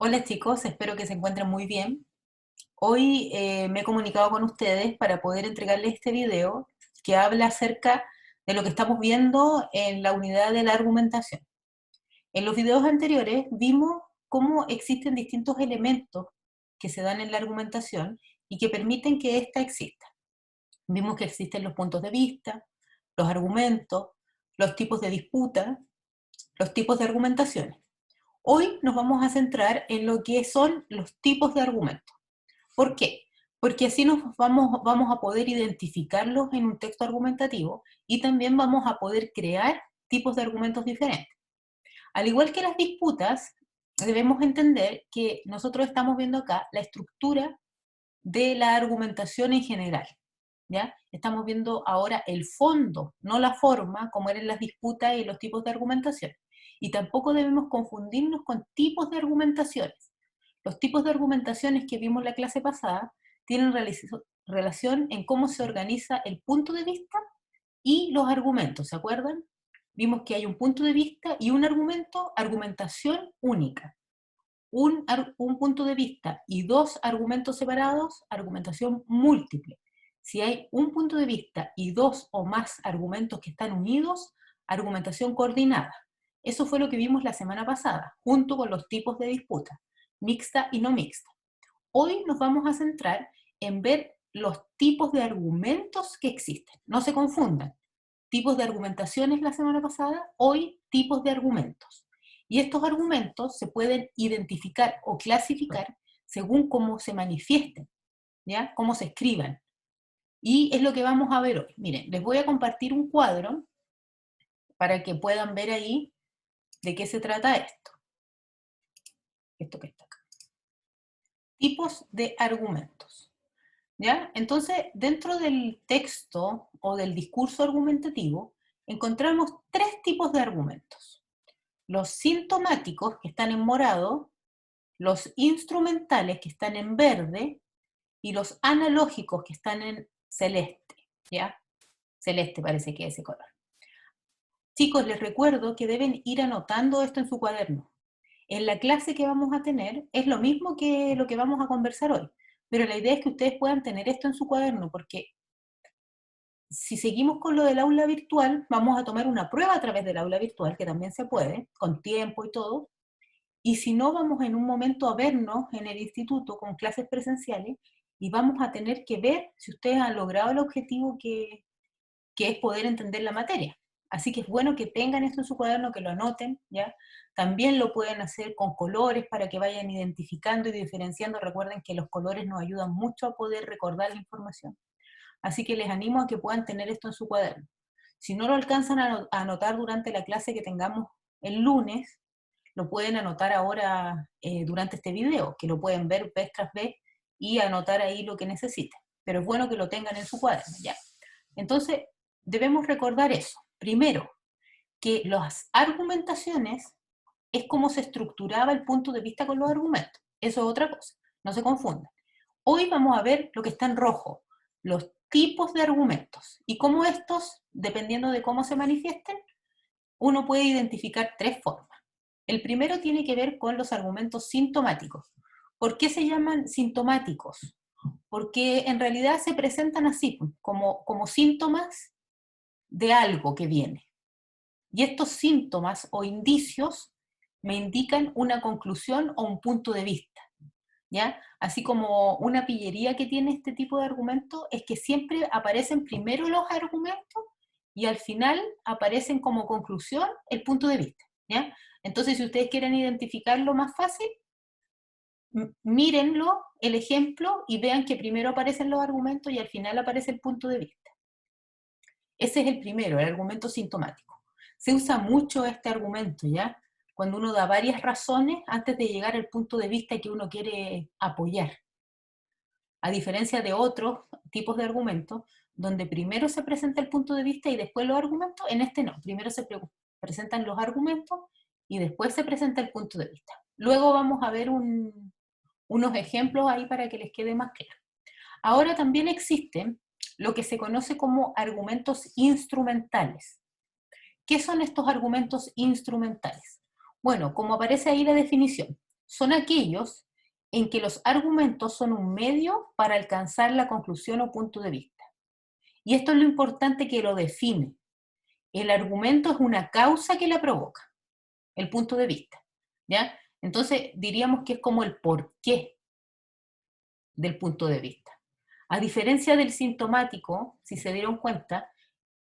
Hola chicos, espero que se encuentren muy bien. Hoy me he comunicado con ustedes para poder entregarles este video que habla acerca de lo que estamos viendo en la unidad de la argumentación. En los videos anteriores vimos cómo existen distintos elementos que se dan en la argumentación y que permiten que ésta exista. Vimos que existen los puntos de vista, los argumentos, los tipos de disputa, los tipos de argumentaciones. Hoy nos vamos a centrar en lo que son los tipos de argumentos. ¿Por qué? Porque así vamos a poder identificarlos en un texto argumentativo y también vamos a poder crear tipos de argumentos diferentes. Al igual que las disputas, debemos entender que nosotros estamos viendo acá la estructura de la argumentación en general. ¿Ya? Estamos viendo ahora el fondo, no la forma, como eran las disputas y los tipos de argumentación. Y tampoco debemos confundirnos con tipos de argumentaciones. Los tipos de argumentaciones que vimos en la clase pasada tienen relación en cómo se organiza el punto de vista y los argumentos, ¿se acuerdan? Vimos que hay un punto de vista y un argumento, argumentación única. Un punto de vista y dos argumentos separados, argumentación múltiple. Si hay un punto de vista y dos o más argumentos que están unidos, argumentación coordinada. Eso fue lo que vimos la semana pasada, junto con los tipos de disputa, mixta y no mixta. Hoy nos vamos a centrar en ver los tipos de argumentos que existen. No se confundan. Tipos de argumentaciones la semana pasada, hoy tipos de argumentos. Y estos argumentos se pueden identificar o clasificar según cómo se manifiesten, ¿ya? Cómo se escriban. Y es lo que vamos a ver hoy. Miren, les voy a compartir un cuadro para que puedan ver ahí de qué se trata esto. Esto que está acá. Tipos de argumentos. ¿Ya? Entonces, dentro del texto o del discurso argumentativo, encontramos tres tipos de argumentos. Los sintomáticos, que están en morado, los instrumentales, que están en verde, y los analógicos, que están en celeste. ¿Ya? Celeste parece que es ese color. Chicos, les recuerdo que deben ir anotando esto en su cuaderno. En la clase que vamos a tener es lo mismo que lo que vamos a conversar hoy, pero la idea es que ustedes puedan tener esto en su cuaderno, porque si seguimos con lo del aula virtual, vamos a tomar una prueba a través del aula virtual, que también se puede, con tiempo y todo, y si no, vamos en un momento a vernos en el instituto con clases presenciales y vamos a tener que ver si ustedes han logrado el objetivo que es poder entender la materia. Así que es bueno que tengan esto en su cuaderno, que lo anoten, ¿ya? También lo pueden hacer con colores para que vayan identificando y diferenciando. Recuerden que los colores nos ayudan mucho a poder recordar la información. Así que les animo a que puedan tener esto en su cuaderno. Si no lo alcanzan a anotar durante la clase que tengamos el lunes, lo pueden anotar ahora durante este video, que lo pueden ver vez tras vez y anotar ahí lo que necesiten. Pero es bueno que lo tengan en su cuaderno, ¿ya? Entonces, debemos recordar eso. Primero, que las argumentaciones es como se estructuraba el punto de vista con los argumentos. Eso es otra cosa, no se confundan. Hoy vamos a ver lo que está en rojo, los tipos de argumentos y cómo estos, dependiendo de cómo se manifiesten, uno puede identificar tres formas. El primero tiene que ver con los argumentos sintomáticos. ¿Por qué se llaman sintomáticos? Porque en realidad se presentan así, como síntomas de algo que viene. Y estos síntomas o indicios me indican una conclusión o un punto de vista. ¿Ya? Así como una pillería que tiene este tipo de argumentos es que siempre aparecen primero los argumentos y al final aparecen como conclusión el punto de vista. ¿Ya? Entonces, si ustedes quieren identificarlo más fácil, mírenlo, el ejemplo, y vean que primero aparecen los argumentos y al final aparece el punto de vista. Ese es el primero, el argumento sintomático. Se usa mucho este argumento, ¿ya? Cuando uno da varias razones antes de llegar al punto de vista que uno quiere apoyar. A diferencia de otros tipos de argumentos, donde primero se presenta el punto de vista y después los argumentos, en este no. Primero se presentan los argumentos y después se presenta el punto de vista. Luego vamos a ver unos ejemplos ahí para que les quede más claro. Ahora también existen lo que se conoce como argumentos instrumentales. ¿Qué son estos argumentos instrumentales? Bueno, como aparece ahí la definición, son aquellos en que los argumentos son un medio para alcanzar la conclusión o punto de vista. Y esto es lo importante que lo define. El argumento es una causa que la provoca, el punto de vista, ¿ya? Entonces diríamos que es como el porqué del punto de vista. A diferencia del sintomático, si se dieron cuenta,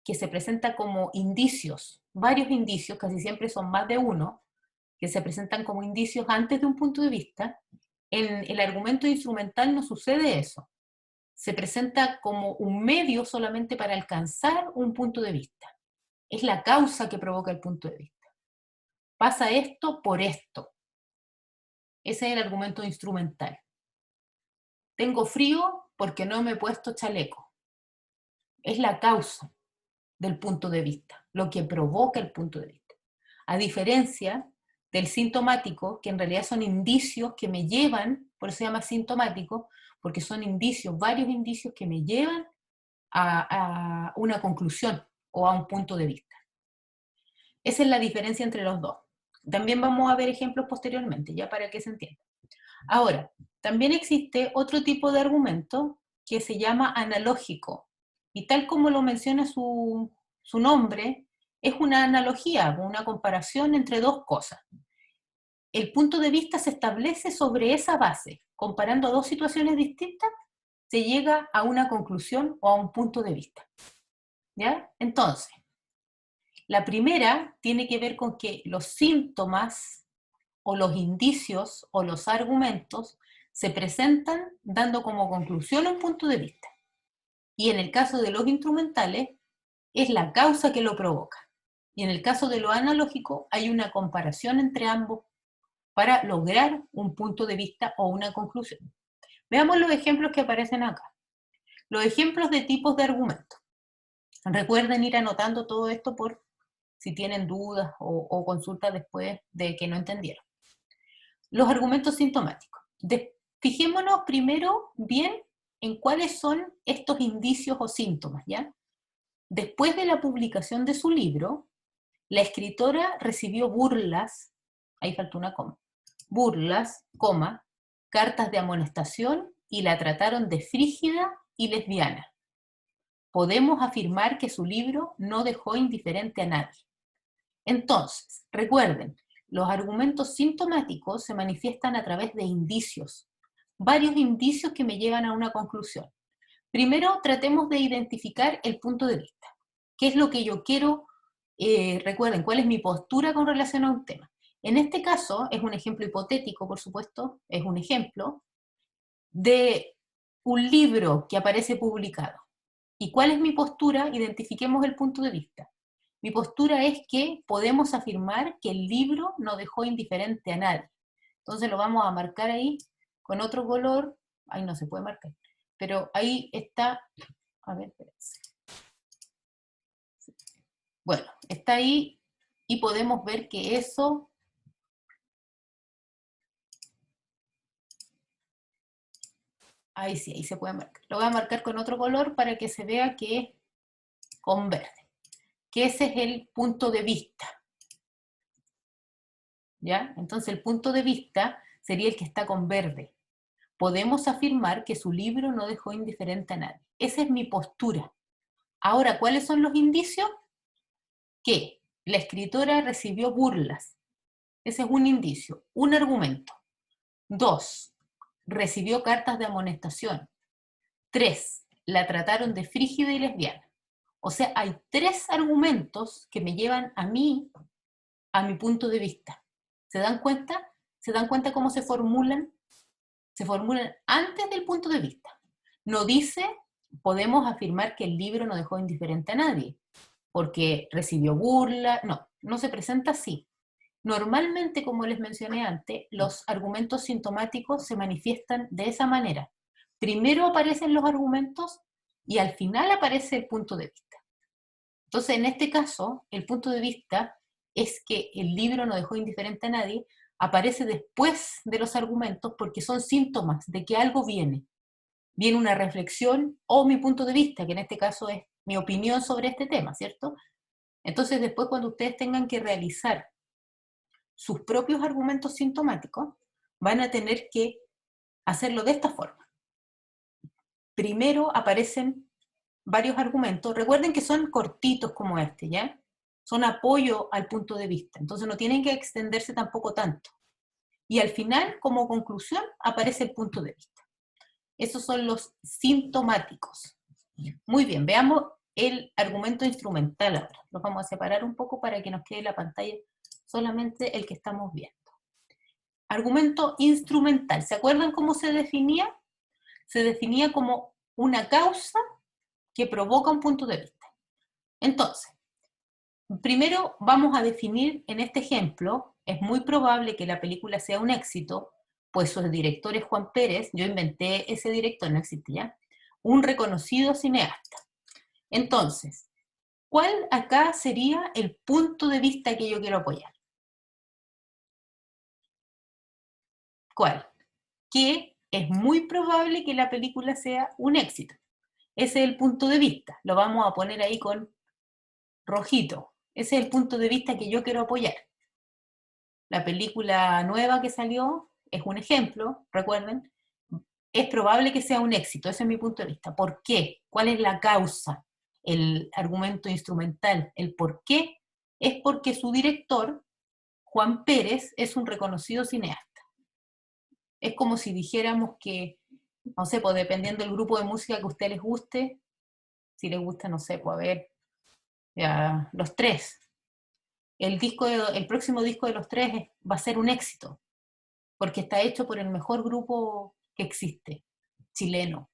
que se presenta como indicios, varios indicios, casi siempre son más de uno, que se presentan como indicios antes de un punto de vista, en el argumento instrumental no sucede eso. Se presenta como un medio solamente para alcanzar un punto de vista. Es la causa que provoca el punto de vista. Pasa esto por esto. Ese es el argumento instrumental. Tengo frío porque no me he puesto chaleco. Es la causa del punto de vista, lo que provoca el punto de vista. A diferencia del sintomático, que en realidad son indicios que me llevan, por eso se llama sintomático, porque son indicios, varios indicios que me llevan a una conclusión o a un punto de vista. Esa es la diferencia entre los dos. También vamos a ver ejemplos posteriormente, ya para que se entienda. Ahora, también existe otro tipo de argumento que se llama analógico, y tal como lo menciona su nombre, es una analogía, una comparación entre dos cosas. El punto de vista se establece sobre esa base. Comparando dos situaciones distintas, se llega a una conclusión o a un punto de vista. ¿Ya? Entonces, la primera tiene que ver con que los síntomas o los indicios o los argumentos se presentan dando como conclusión un punto de vista. Y en el caso de los instrumentales, es la causa que lo provoca. Y en el caso de lo analógico, hay una comparación entre ambos para lograr un punto de vista o una conclusión. Veamos los ejemplos que aparecen acá. Los ejemplos de tipos de argumentos. Recuerden ir anotando todo esto por si tienen dudas o consultas después de que no entendieron. Los argumentos sintomáticos. Fijémonos primero bien en cuáles son estos indicios o síntomas, ¿ya? Después de la publicación de su libro, la escritora recibió burlas, ahí falta una coma, burlas, coma, cartas de amonestación y la trataron de frígida y lesbiana. Podemos afirmar que su libro no dejó indiferente a nadie. Entonces, recuerden, los argumentos sintomáticos se manifiestan a través de indicios, varios indicios que me llevan a una conclusión. Primero, tratemos de identificar el punto de vista. ¿Qué es lo que yo quiero? Recuerden, ¿cuál es mi postura con relación a un tema? En este caso, es un ejemplo hipotético, por supuesto, es un ejemplo de un libro que aparece publicado. ¿Y cuál es mi postura? Identifiquemos el punto de vista. Mi postura es que podemos afirmar que el libro no dejó indiferente a nadie. Entonces lo vamos a marcar ahí con otro color. Ahí no se puede marcar. Pero ahí está. A ver, espérense. Bueno, está ahí y podemos ver que eso. Ahí sí, ahí se puede marcar. Lo voy a marcar con otro color para que se vea que es con verde. Que ese es el punto de vista. ¿Ya? Entonces el punto de vista sería el que está con verde. Podemos afirmar que su libro no dejó indiferente a nadie. Esa es mi postura. Ahora, ¿cuáles son los indicios? Que la escritora recibió burlas. Ese es un indicio, un argumento. 2, recibió cartas de amonestación. 3, la trataron de frígida y lesbiana. O sea, hay 3 argumentos que me llevan a mí, a mi punto de vista. ¿Se dan cuenta? ¿Se dan cuenta cómo se formulan? Se formulan antes del punto de vista. No dice, podemos afirmar que el libro no dejó indiferente a nadie, porque recibió burla. No, no se presenta así. Normalmente, como les mencioné antes, los argumentos sintomáticos se manifiestan de esa manera. Primero aparecen los argumentos y al final aparece el punto de vista. Entonces, en este caso, el punto de vista es que el libro no dejó indiferente a nadie, aparece después de los argumentos porque son síntomas de que algo viene. Viene una reflexión o mi punto de vista, que en este caso es mi opinión sobre este tema, ¿cierto? Entonces, después cuando ustedes tengan que realizar sus propios argumentos sintomáticos, van a tener que hacerlo de esta forma. Primero aparecen varios argumentos. Recuerden que son cortitos como este, ¿ya? Son apoyo al punto de vista, entonces no tienen que extenderse tampoco tanto. Y al final, como conclusión, aparece el punto de vista. Esos son los sintomáticos. Muy bien, veamos el argumento instrumental ahora. Los vamos a separar un poco para que nos quede en la pantalla solamente el que estamos viendo. Argumento instrumental. ¿Se acuerdan cómo se definía? Se definía como una causa que provoca un punto de vista. Entonces, primero vamos a definir en este ejemplo, es muy probable que la película sea un éxito, pues su director es Juan Pérez, yo inventé ese director, no existía, un reconocido cineasta. Entonces, ¿cuál acá sería el punto de vista que yo quiero apoyar? ¿Cuál? Que es muy probable que la película sea un éxito. Ese es el punto de vista, lo vamos a poner ahí con rojito. Ese es el punto de vista que yo quiero apoyar. La película nueva que salió es un ejemplo, recuerden, es probable que sea un éxito, ese es mi punto de vista. ¿Por qué? ¿Cuál es la causa? El argumento instrumental, el por qué, es porque su director, Juan Pérez, es un reconocido cineasta. Es como si dijéramos que, no sé, pues dependiendo del grupo de música que a usted les guste, si les gusta, no sé, pues a ver, ya, Los Tres. El próximo disco de Los Tres va a ser un éxito, porque está hecho por el mejor grupo que existe, chileno.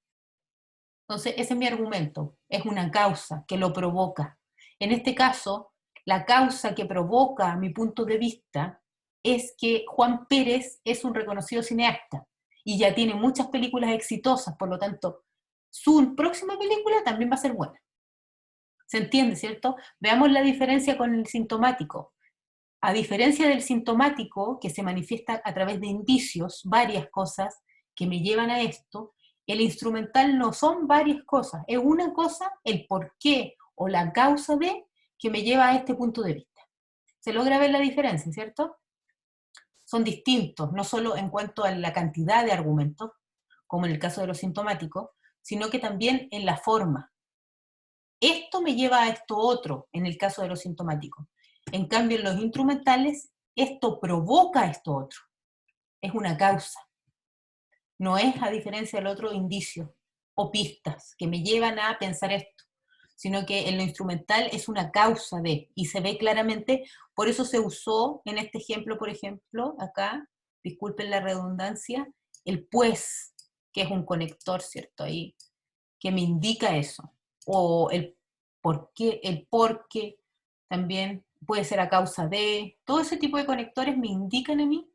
Entonces, ese es mi argumento, es una causa que lo provoca. En este caso, la causa que provoca mi punto de vista es que Juan Pérez es un reconocido cineasta y ya tiene muchas películas exitosas, por lo tanto, su próxima película también va a ser buena. ¿Se entiende, cierto? Veamos la diferencia con el sintomático. A diferencia del sintomático, que se manifiesta a través de indicios, varias cosas que me llevan a esto, el instrumental no son varias cosas, es una cosa, el porqué o la causa de, que me lleva a este punto de vista. Se logra ver la diferencia, ¿cierto? Son distintos, no solo en cuanto a la cantidad de argumentos, como en el caso de los sintomáticos, sino que también en la forma. Esto me lleva a esto otro, en el caso de los sintomáticos. En cambio, en los instrumentales, esto provoca esto otro. Es una causa. No es, a diferencia del otro, indicios o pistas que me llevan a pensar esto, sino que en lo instrumental es una causa de, y se ve claramente, por eso se usó en este ejemplo, por ejemplo, acá, disculpen la redundancia, el pues, que es un conector, ¿cierto? Ahí, que me indica eso. O el por qué también puede ser a causa de. Todo ese tipo de conectores me indican a mí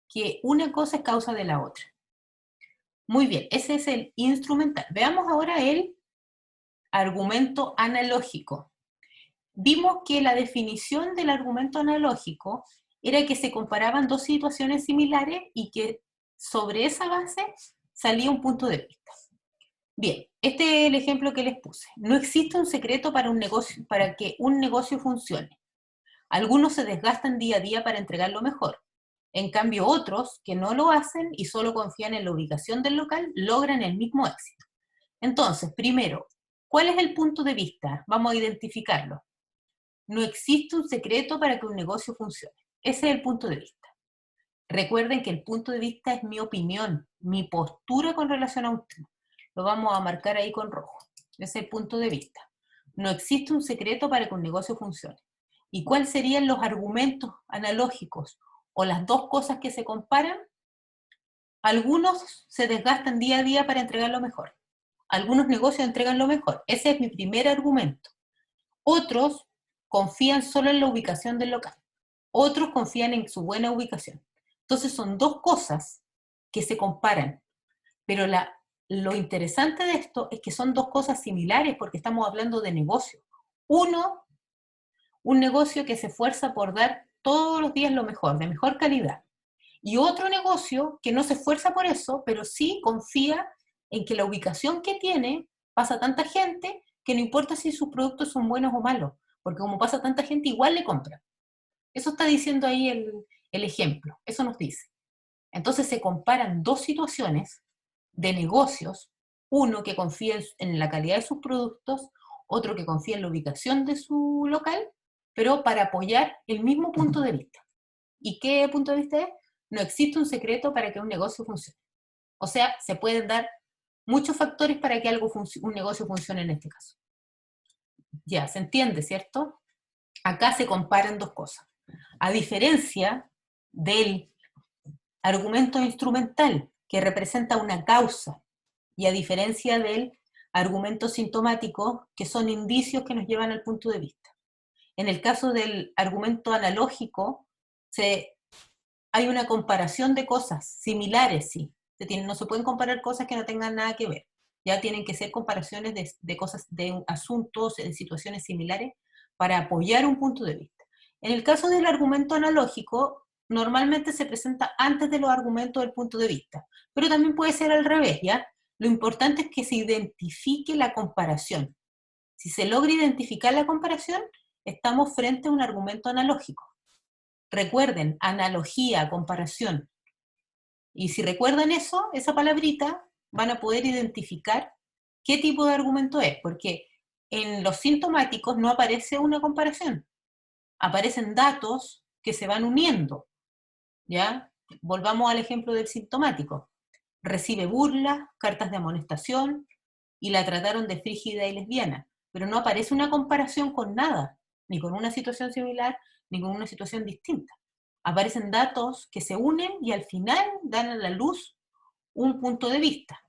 que una cosa es causa de la otra. Muy bien, ese es el instrumental. Veamos ahora el argumento analógico. Vimos que la definición del argumento analógico era que se comparaban dos situaciones similares y que sobre esa base salía un punto de vista. Bien, este es el ejemplo que les puse. No existe un secreto para que un negocio funcione. Algunos se desgastan día a día para entregar lo mejor. En cambio, otros que no lo hacen y solo confían en la ubicación del local logran el mismo éxito. Entonces, primero, ¿cuál es el punto de vista? Vamos a identificarlo. No existe un secreto para que un negocio funcione. Ese es el punto de vista. Recuerden que el punto de vista es mi opinión, mi postura con relación a un tema. Lo vamos a marcar ahí con rojo. Ese es el punto de vista. No existe un secreto para que un negocio funcione. ¿Y cuáles serían los argumentos analógicos o las dos cosas que se comparan? Algunos se desgastan día a día para entregar lo mejor. Algunos negocios entregan lo mejor. Ese es mi primer argumento. Otros confían solo en la ubicación del local. Otros confían en su buena ubicación. Entonces son dos cosas que se comparan. Pero lo interesante de esto es que son dos cosas similares porque estamos hablando de negocio. Uno, un negocio que se esfuerza por dar todos los días lo mejor, de mejor calidad. Y otro negocio que no se esfuerza por eso, pero sí confía en que la ubicación que tiene pasa tanta gente que no importa si sus productos son buenos o malos, porque como pasa tanta gente, igual le compra. Eso está diciendo ahí el ejemplo, eso nos dice. Entonces se comparan dos situaciones de negocios, uno que confía en la calidad de sus productos, otro que confía en la ubicación de su local, pero para apoyar el mismo punto de vista. ¿Y qué punto de vista es? No existe un secreto para que un negocio funcione. O sea, se pueden dar muchos factores para que un negocio funcione en este caso. Ya, ¿se entiende, cierto? Acá se comparan dos cosas. A diferencia del argumento instrumental, que representa una causa, y a diferencia del argumento sintomático, que son indicios que nos llevan al punto de vista. En el caso del argumento analógico, hay una comparación de cosas similares, sí. No se pueden comparar cosas que no tengan nada que ver. Ya tienen que ser comparaciones de cosas, de asuntos, de situaciones similares para apoyar un punto de vista. En el caso del argumento analógico, normalmente se presenta antes de los argumentos del punto de vista, pero también puede ser al revés, ¿ya? Lo importante es que se identifique la comparación. Si se logra identificar la comparación, estamos frente a un argumento analógico. Recuerden, analogía, comparación. Y si recuerdan eso, esa palabrita, van a poder identificar qué tipo de argumento es, porque en los sintomáticos no aparece una comparación, aparecen datos que se van uniendo, ¿ya? Volvamos al ejemplo del sintomático. Recibe burlas, cartas de amonestación, y la trataron de frígida y lesbiana, pero no aparece una comparación con nada, ni con una situación similar, ni con una situación distinta. Aparecen datos que se unen y al final dan a la luz un punto de vista.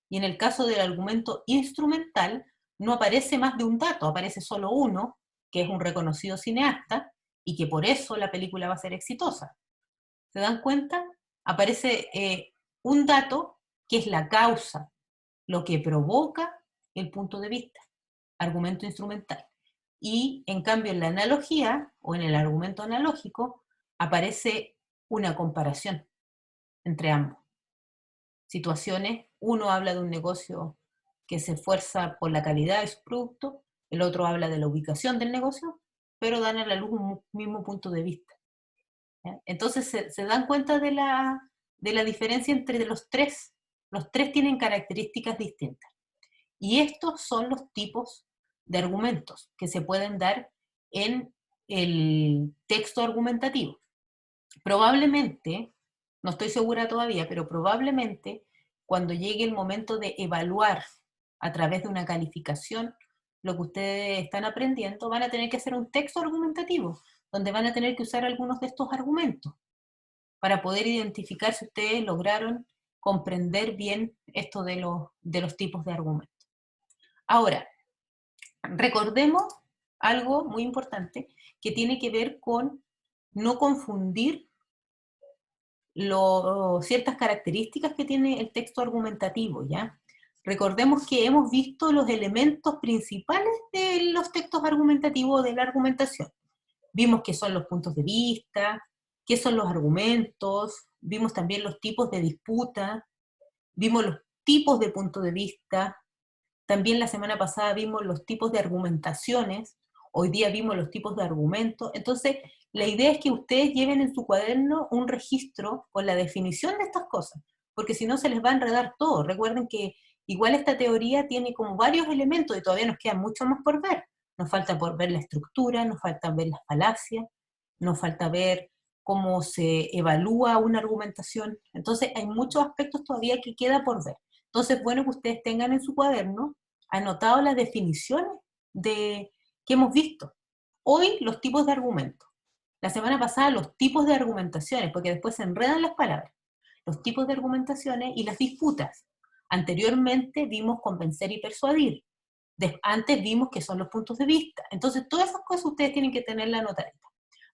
Y en el caso del argumento instrumental, no aparece más de un dato, aparece solo uno, que es un reconocido cineasta, y que por eso la película va a ser exitosa. ¿Se dan cuenta? Aparece un dato que es la causa, lo que provoca el punto de vista, argumento instrumental. Y en cambio en la analogía o en el argumento analógico aparece una comparación entre ambos. Situaciones, uno habla de un negocio que se esfuerza por la calidad de su producto, el otro habla de la ubicación del negocio, pero dan a la luz un mismo punto de vista. ¿Ya? Entonces se dan cuenta de la diferencia entre los tres. Los tres tienen características distintas. Y estos son los tipos de argumentos que se pueden dar en el texto argumentativo. Probablemente, no estoy segura todavía, pero probablemente cuando llegue el momento de evaluar a través de una calificación lo que ustedes están aprendiendo, van a tener que hacer un texto argumentativo, donde van a tener que usar algunos de estos argumentos para poder identificar si ustedes lograron comprender bien esto de los tipos de argumentos. Ahora, recordemos algo muy importante que tiene que ver con no confundir ciertas características que tiene el texto argumentativo, ¿ya? Recordemos que hemos visto los elementos principales de los textos argumentativos de la argumentación. Vimos qué son los puntos de vista, qué son los argumentos, vimos también los tipos de disputa, vimos los tipos de punto de vista, también la semana pasada vimos los tipos de argumentaciones, hoy día vimos los tipos de argumentos. Entonces, la idea es que ustedes lleven en su cuaderno un registro con la definición de estas cosas, porque si no se les va a enredar todo. Recuerden que igual esta teoría tiene como varios elementos y todavía nos queda mucho más por ver. Nos falta por ver la estructura, nos falta ver las falacias, nos falta ver cómo se evalúa una argumentación. Entonces, hay muchos aspectos todavía que queda por ver. Entonces, bueno que ustedes tengan en su cuaderno anotado las definiciones que hemos visto. Hoy los tipos de argumentos. La semana pasada los tipos de argumentaciones, porque después se enredan las palabras. Los tipos de argumentaciones y las disputas. Anteriormente vimos convencer y persuadir. Antes vimos que son los puntos de vista. Entonces, todas esas cosas ustedes tienen que tenerla anotadita.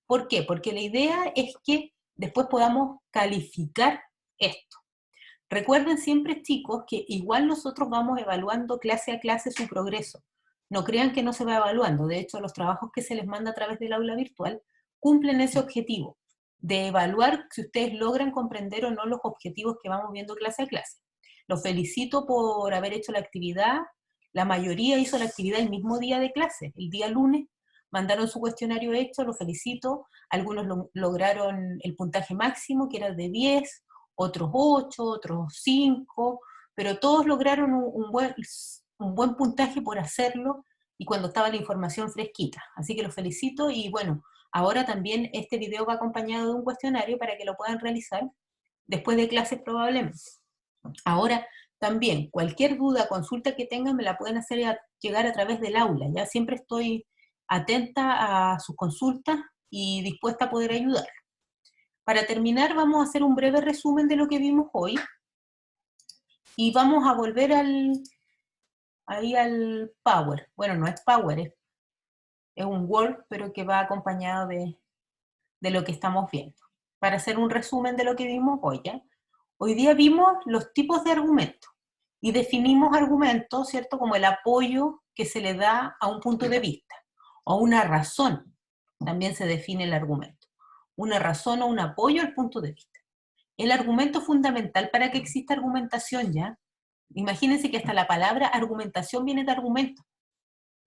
¿Por qué? Porque la idea es que después podamos calificar esto. Recuerden siempre, chicos, que igual nosotros vamos evaluando clase a clase su progreso. No crean que no se va evaluando. De hecho, los trabajos que se les manda a través del aula virtual cumplen ese objetivo, de evaluar si ustedes logran comprender o no los objetivos que vamos viendo clase a clase. Los felicito por haber hecho la actividad. La mayoría hizo la actividad el mismo día de clase, el día lunes. Mandaron su cuestionario hecho, los felicito. Algunos lograron el puntaje máximo, que era de 10, otros 8, otros 5, pero todos lograron un buen puntaje por hacerlo y cuando estaba la información fresquita. Así que los felicito y bueno, ahora también este video va acompañado de un cuestionario para que lo puedan realizar después de clases probablemente. Ahora, también, cualquier duda, consulta que tengan, me la pueden hacer llegar a través del aula. Ya siempre estoy atenta a sus consultas y dispuesta a poder ayudar. Para terminar, vamos a hacer un breve resumen de lo que vimos hoy y vamos a volver ahí al Power. Bueno, no es Power, es un Word, pero que va acompañado de lo que estamos viendo. Para hacer un resumen de lo que vimos hoy, ¿ya? Hoy día vimos los tipos de argumentos y definimos argumentos, ¿cierto?, como el apoyo que se le da a un punto de vista, o una razón, también se define el argumento. Una razón o un apoyo al punto de vista. El argumento fundamental para que exista argumentación, ¿ya? Imagínense que hasta la palabra argumentación viene de argumento.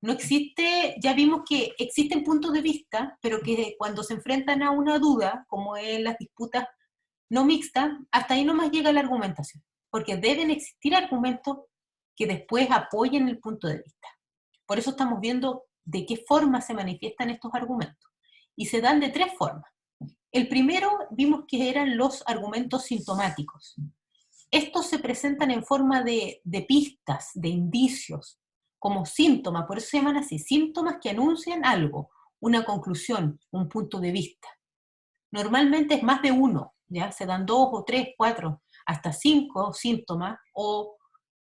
No existe, ya vimos que existen puntos de vista, pero que cuando se enfrentan a una duda, como en las disputas no mixtas, hasta ahí nomás llega la argumentación, porque deben existir argumentos que después apoyen el punto de vista. Por eso estamos viendo de qué forma se manifiestan estos argumentos. Y se dan de 3 formas. El primero vimos que eran los argumentos sintomáticos. Estos se presentan en forma de pistas, de indicios, como síntomas, por eso se llaman así, síntomas que anuncian algo, una conclusión, un punto de vista. Normalmente es más de uno, ¿ya? Se dan 2 o 3, 4, hasta 5 síntomas o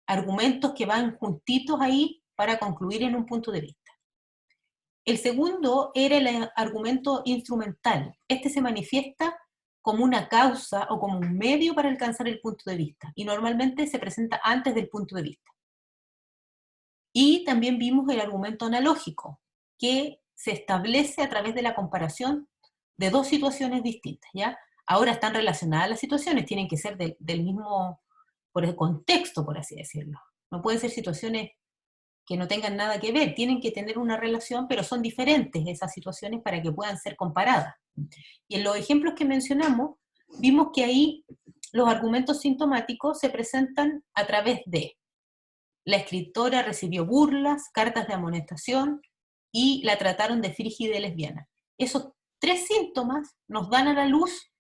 argumentos que van juntitos ahí para concluir en un punto de vista. El segundo era el argumento instrumental. Este se manifiesta como una causa o como un medio para alcanzar el punto de vista, y normalmente se presenta antes del punto de vista. Y también vimos el argumento analógico, que se establece a través de la comparación de 2 situaciones distintas, ¿ya? Ahora están relacionadas las situaciones, tienen que ser del mismo, por el contexto, por así decirlo. No pueden ser situaciones que no tengan nada que ver, tienen que tener una relación, pero son diferentes esas situaciones para que puedan ser comparadas. Y en los ejemplos que mencionamos, vimos que ahí los argumentos sintomáticos se presentan a través de la escritora recibió burlas, cartas de amonestación y la trataron de frígida y lesbiana. Esos 3 síntomas nos dan a la luz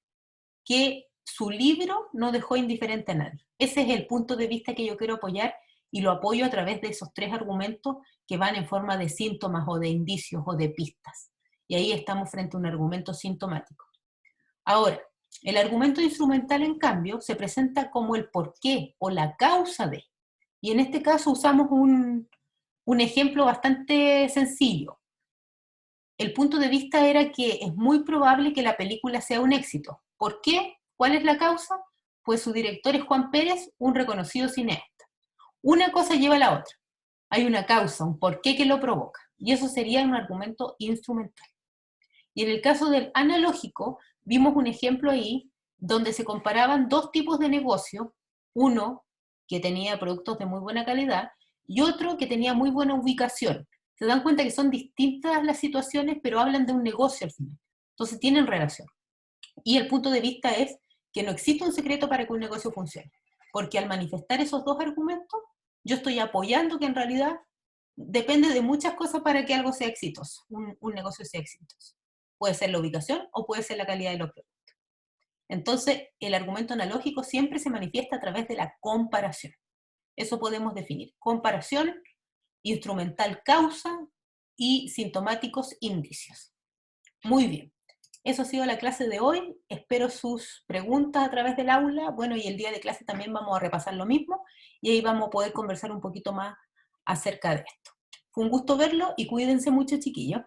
que su libro no dejó indiferente a nadie. Ese es el punto de vista que yo quiero apoyar y lo apoyo a través de esos 3 argumentos que van en forma de síntomas o de indicios o de pistas. Y ahí estamos frente a un argumento sintomático. Ahora, el argumento instrumental, en cambio, se presenta como el porqué o la causa de. Y en este caso usamos un ejemplo bastante sencillo. El punto de vista era que es muy probable que la película sea un éxito. ¿Por qué? ¿Cuál es la causa? Pues su director es Juan Pérez, un reconocido cineasta. Una cosa lleva a la otra. Hay una causa, un porqué que lo provoca. Y eso sería un argumento instrumental. Y en el caso del analógico, vimos un ejemplo ahí donde se comparaban 2 tipos de negocio, uno que tenía productos de muy buena calidad y otro que tenía muy buena ubicación. Se dan cuenta que son distintas las situaciones, pero hablan de un negocio al final. Entonces tienen relación. Y el punto de vista es que no existe un secreto para que un negocio funcione. Porque al manifestar esos 2 argumentos, yo estoy apoyando que en realidad depende de muchas cosas para que algo sea exitoso, un negocio sea exitoso. Puede ser la ubicación o puede ser la calidad de los productos. Entonces, el argumento analógico siempre se manifiesta a través de la comparación. Eso podemos definir. Comparación, instrumental causa y sintomáticos indicios. Muy bien. Eso ha sido la clase de hoy. Espero sus preguntas a través del aula. Bueno, y el día de clase también vamos a repasar lo mismo y ahí vamos a poder conversar un poquito más acerca de esto. Fue un gusto verlo y cuídense mucho, chiquillos.